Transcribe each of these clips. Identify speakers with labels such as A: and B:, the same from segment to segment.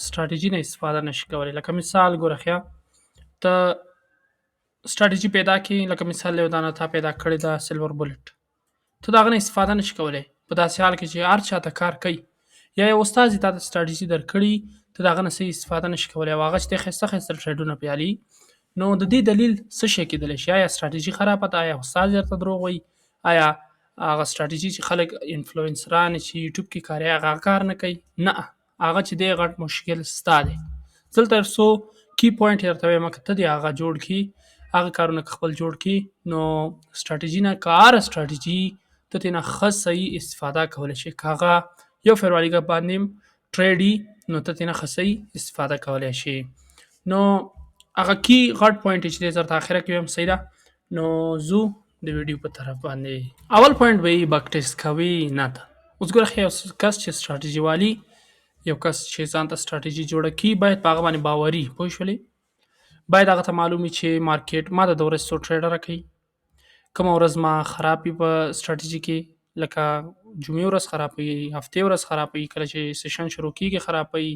A: ستراتیژي نه استفاده نشي کولی. لکه مثال ګوره خیا، ته ستراتیژي پیدا کړي، لکه مثال یو دانه تا پیدا کړې ده سلور بولټ، ته د هغه نه استفاده نشي کولی په داسې حال کې چې هر چاته کار کوي یا یو استاد تا ته ستراتیژي درکړي، ته د هغه نه صحیح استفاده نشي کولی او هغه چې دی ښایسته ښایسته ټریډونه پیالي. نو د دې دلیل څه شی کېدلی شي؟ آیا ستراتیژي خرابه ده؟ آیا استاد درته دروغ وایي؟ آیا هغه ستراتیژي چې خلک انفلوئنسران چې یوټیوب کې کاروي هغه کار نه کوي؟ نه، هغه چې دی غټ مشکل ستا دی. دلته یو څو کی پوینټ درته وایم، که ته دې هغه جوړ کړي، هغه کارونه که خپل جوړ کړي، نو ستراتیژي نه که هره ستراتیژي ته ترېنه ښه صحیح استفاده کولی شي. که هغه یو فیروالي باندې ټریډ وي، نو ته ترېنه ښه صحیح استفاده کولی شي. نو هغه کی غټ پوینټ چې دی درته اخره کې وایم، صحیح ده. نو زو د ویډیو په طرف باندې اول پوینټ به یې بک ټیسټ کوي نه ده. اوس ګوره ښه، یو کس چې ستراتیژي والي، یو کس چې ځان ته ستراتیژي جوړه کړي، باید په هغه باندې باوري، پوه شولې، باید هغه ته معلوم وي چې مارکیټ ما ته د ورځې څو ټریډره کوي. کومه ورځ ما خراب وي په ستراتیژي کې، لکه جمعې ورځ خراب وي، هفتې ورځ خراب وي، کله چې سیشن شروع کېږي خراب وي.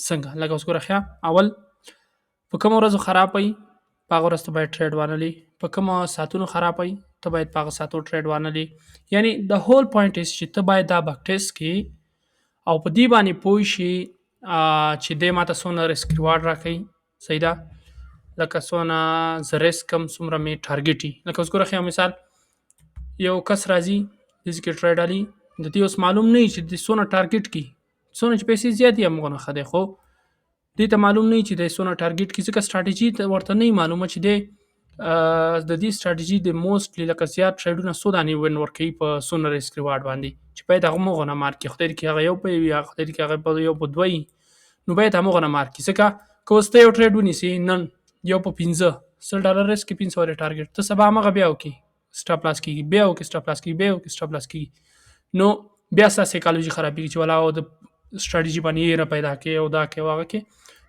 A: څنګه؟ لکه اوس ګوره ښه، اول په کومه ورځو خراب وي، په هغه ورځ ته باید ټریډ وانهلي. په کومه ساعتونو خراب وي، ته باید په هغه ساعتو ټریډ وانهلي. یعنی د هول پوینټ از چې ته باید دا بک ټیسټ کړې او په دې باندې پوه شي چې دی ماته څومره ریسک ریوارډ راکوي. صحیح ده؟ لکه څونه زه ریسک کم څومره مې ټارګټ وي. لکه اوس ګوره ښه، یو مثال، یو کس راځي داسې کې ټریډ الي، د دې اوس معلوم نه وي چې د څونه ټارګټ کړي، څونه چې پیسې زیات وي همغونه ښه دی، خو دې ته معلوم نه وي چې د څونه ټارګټ کړي، ځکه ستراتیژي ته ورته نه معلومه چې دی د دې ستراتیژي د موسټلی لکه زیات ټریډونه څو دانې وین ورکوي په څونه ریسک ریوارډ باندې، چې باید هغومره مارک کړي. خدای دې کړي هغه یو په یو وي، هغه خدای دې کړي هغه په یو په دوه وي، نو باید همغونه مارک کړي. ځکه که اوس ته یو ټریډ ونیسې نن یو په 15 $10 ریسک کې 500 ټارګټ، ته سبا همغه بیا وکړي، سټاپ لاس کېږي، بیا وکړي سټاپ لاس کېږي، بیا وکړي سټاپ لاس کېږي، نو بیا ستا سایکالوژي خرابېږي چې ولا او د ستراتیژي باندې یې پیدا کوي او دا کوي او هغه کوي.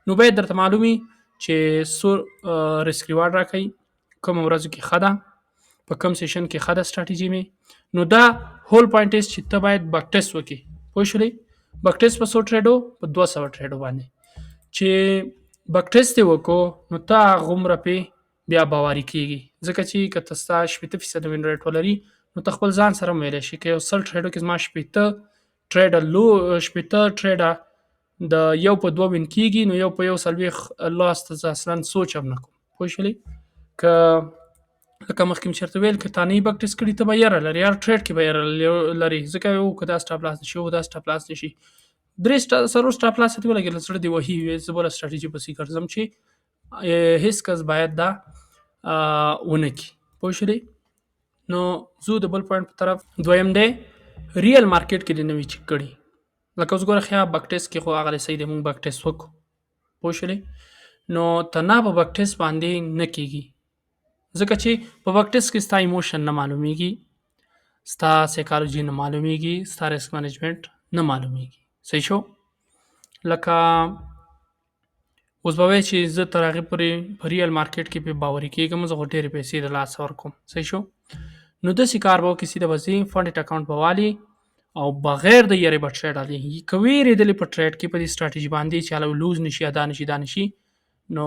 A: نو باید درته معلوم وي چې څو ریسک ریوارډ راکوي، کومه ورځو کې ښه ده، په کوم سیشن کې ښه ده ستراتیژي مې. نو دا هول پوینټ از چې ته باید بک ټیسټ وکړې، پوه شولې. بک ټیسټ په څو ټریډو؟ په 200 ټریډو باندې. چې بک ټیسټ یې وکړو، نو ته هغومره پې بیا باوري کېږي. ځکه چې که ته ستا 80% وین ریټ ولري، نو ته خپل ځان سره ویلی شي که یو 100 ټریډو کې زما 80 ټریډه د یو په دوه وین کېږي، نو یو په 140 لاس ته زه اصلا سوچ هم نه کوم، پوه شولې. که لکه مخکې مې چېرته ویل، که تا نه یې بک ټیسټ کړي، ته به یره لري، هر ټریډ کې به یره لري، ځکه یو که دا سټاپ لاس نشي، دا سټاپ لاس نشي، 3 سټاپ لاس ته ولګېدل، زړه دې وهي، زه بله ستراتیژي پسې ګرځم، چې هېڅ کس باید دا ونه کړي، پوه شولې. نو زه د بل پوینټ په طرف، دویم دی ریل مارکیټ کې دې نه وي چک کړي. لکه اوس ګوره ښه، بک ټیسټ کې خو هغه صحیح دی، مونږ بک ټیسټ وکړو، پوه شولې. نو تنها په بک ټیسټ باندې نه کېږي، ځکه چې په بک ټیسټ کې ستا ایموشن نه معلومیږي، ستا سایکالوژي نه معلومیږي، ستا ریسک مینجمنټ نه معلومیږي. صحیح شو؟ لکه اوس به وایې چې زه تر هغې پورې په ریل مارکیټ کې پې باوري کېږم، زه خو ډېرې پیسې د لاسه ورکوم. صحیح شو؟ نو داسې کار به وکړې، سیده به ځې فنډ اکاونټ به والې او بغیر د یارې به ټریډ الې. که ویرېدلې په ټریډ کې په دې ستراتیژي باندې چې هله لوز نشي یا دا نشي دا نشي، نو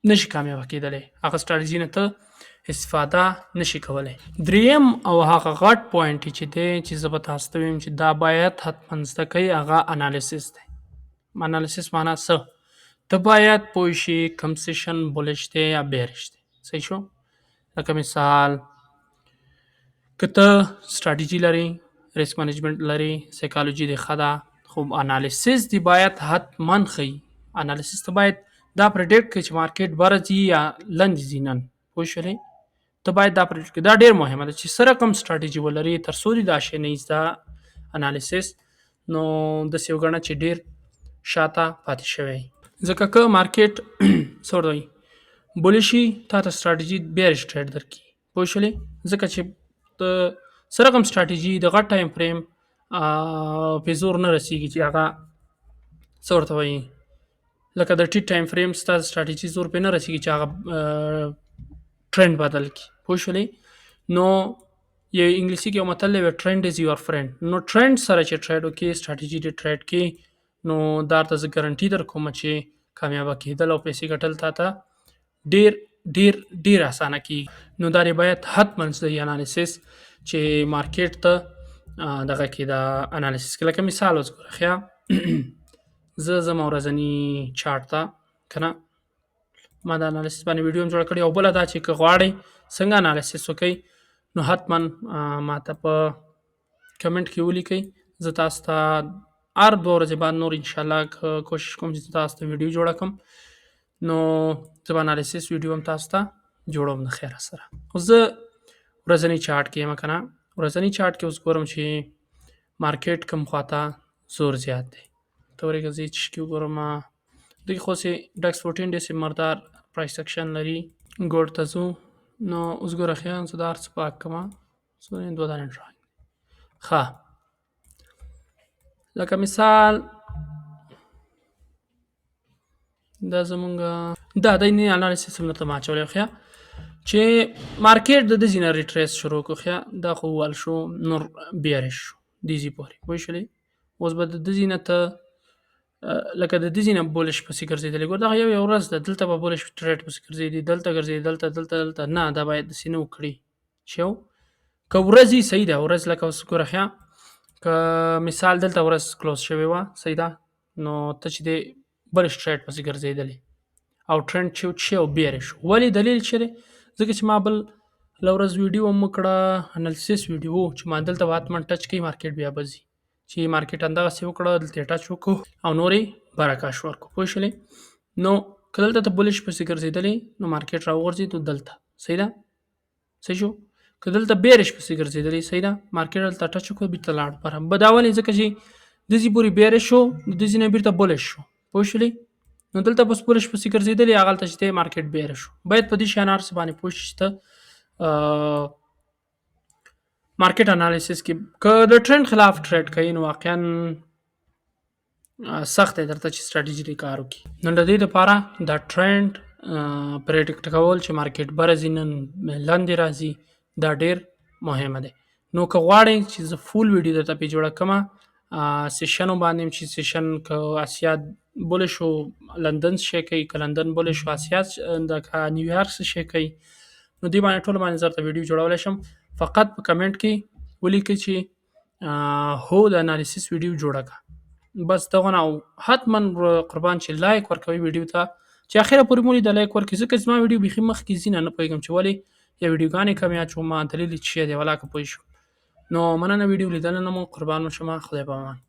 A: نشي کامیابه کېدلی، هغه ستراتیژي نه ته استفاده نشي کولی. دریم او هغه غټ پوینټ چې دی چې زه به تاسو ته ویم چې دا باید حتما زده کوئ، هغه انالیسس دی. انالیسس معنا څه؟ ته باید پوه شي کوم سیشن بولش دی یا بیرش دی. صحیح شو؟ لکه مثال، که ته ستراتیژي لري، ریسک مینجمنټ لري، سایکالوژي دې ښه ده، خو انالیسس دې باید حتما ښه وي. انالیسس ته باید دا پرډکټ کړي چې مارکیټ بره ځي یا لاندې ځي نن، پوه شولې. ته باید دا پرډکټ کړي، دا ډېر مهمه ده چې څه رقم ستراتیژي ولري، تر څو دې دا شی نه زده انالیسس، نو داسې وګڼه چې ډېر شاته پاتې شوی. ځکه که مارکیټ څه ورته وایي بولي شي، تا ته ستراتیژي بیرش ټریډ درکړي، پوه شولې. ځکه چې ته څه رقم ستراتیژي د غټ ټایم فریم پې زور نه رسېږي چې هغه څه ورته وایي، لکه د ټیټ ټایم فریم ستا ستراتیژي زور پې نه رسېږي چې هغه ټرند بدل کړي، پوه شولې. نو یو انګلیسي کې یو متل دی ټرند از یور فرند. نو ټرند سره چې ټریډ وکړي، سټراټیجي دې ټریډ کې، نو دا ته زه ګارنټي در کوم چې کامیابه کېدل او پیسې ګټل تا ته ډیر ډیر ډیر اسانه کیږي. نو دا باید حتما د انالیسس چې مارکیټ ته دغه کې دا انالیسس کې لکه مثال اوس ګوره خیا زه زما ورځنی چارت ته کنه ما د انالیسس باندې ویډیو هم جوړ کړی او بل دا چې که غواړئ څنګه انالیسس وکړئ نو حتما ما ته په کمنټ کې ولیکئ. زه تاسو ته هر 2 ورځې بعد نور ان شاء الله کوشش کوم چې تاسو ته ویډیو جوړ کړم. نو زه به انالیسس ویډیو هم تاسو ته جوړوم د خیره سره. اوس زه ورځنی چارت کې یم کنه ورځنی چارت کې اوس ګورم چې مارکیټ کوم خواته زور زیات دی. تورې ګزې چې کې وګورم دوی خو سي ډاکس 14 ډیسې مردار پرایس اکشن لري ګوړ ته ځو. نو اوس ګوره خیان زه دا هر څه پاک کړم سو 2 دانې ډرایینګ ښه لکه مثال دا زمونږ دا د انالیسس هم درته ما اچولی خو چې مارکیټ د دې نه ریټریس شروع کړو خو دا خو ول شو نور بیارش شو دیزی پورې پوه شولې. اوس به د دې نه ته لکه د دې نه بولش پسې ګرځېدلی ګور دا یو ورځ د دلته به بولش ټریډ پسې ګرځېدي دلته ګرځېدي دلته نه دا باید د سینه وکړي چې که ورځي صحیح ده ورځ لکه اوس ګوره خیا که مثال دلته ورځ کلوز شوی و صحیح ده نو ته چې د بلش ټریډ پسې ګرځېدلی او ټرند چې او بیرش ولی دلیل چیرې ځکه چې ما بل لورز ویډیو هم کړه انالیسس ویډیو چې ما دلته واتمن ټچ کی مارکیټ بیا بزي چې مارکیټ اندغه سی وکړه دلته ټچ وکړو او نورې برکاش ورکو پوه شلې. نو کله ته بلش پسې ګرځېدلی نو مارکیټ راوغورځي ته دلته صحیح ده صحیح شو که دلته بیرش پسې ګرځېدلی صحیح ده مارکیټ دلته ټچ وکړو بیرته لاړ پر بداولې ځکه چې دزي پوری بیرش شو دزي نه بیرته بلش شو پوه شلې. نو دلته بس بولش پسې ګرځېدلی هغه ته چې مارکیټ بیر شو باید په دې شان ارس باندې پوه شې ته مارکیټ انالیسس کې که د ټرند خلاف ټریډ کوي نو واقعا سخت دی درته چې سټراټیجي کار وکړي. نو د دې لپاره دا ټرند پریډکټ کول چې مارکیټ برځي نن لاندې راځي دا ډیر مهمه ده. نو که غواړئ چې زه فول ویډیو درته پې جوړه کړم سیشن باندې چې سیشن که آسیا بوله شو لندن شي کوي که لندن بوله شو آسیا د نیویارک شي کوي نو دی باندې ټول باندې زرته ویډیو جوړولای شم. فقط په کمنټ کې ولیکئ چې هو د انالیسس ویډیو جوړه کا بس دغه نه حتما قربان چې لایک ورکوي ویډیو ته چې اخره پورې مولي د لایک ورکړي ځکه زما ویډیو بيخي مخ کې زینه نه پوهیږم چې ولی یا ویډیوګانې کمې اچوم دلیل چې دی ولا که پوه شو. نو مننه ویډیو لیدل نه مو قربان شم خدای په امان.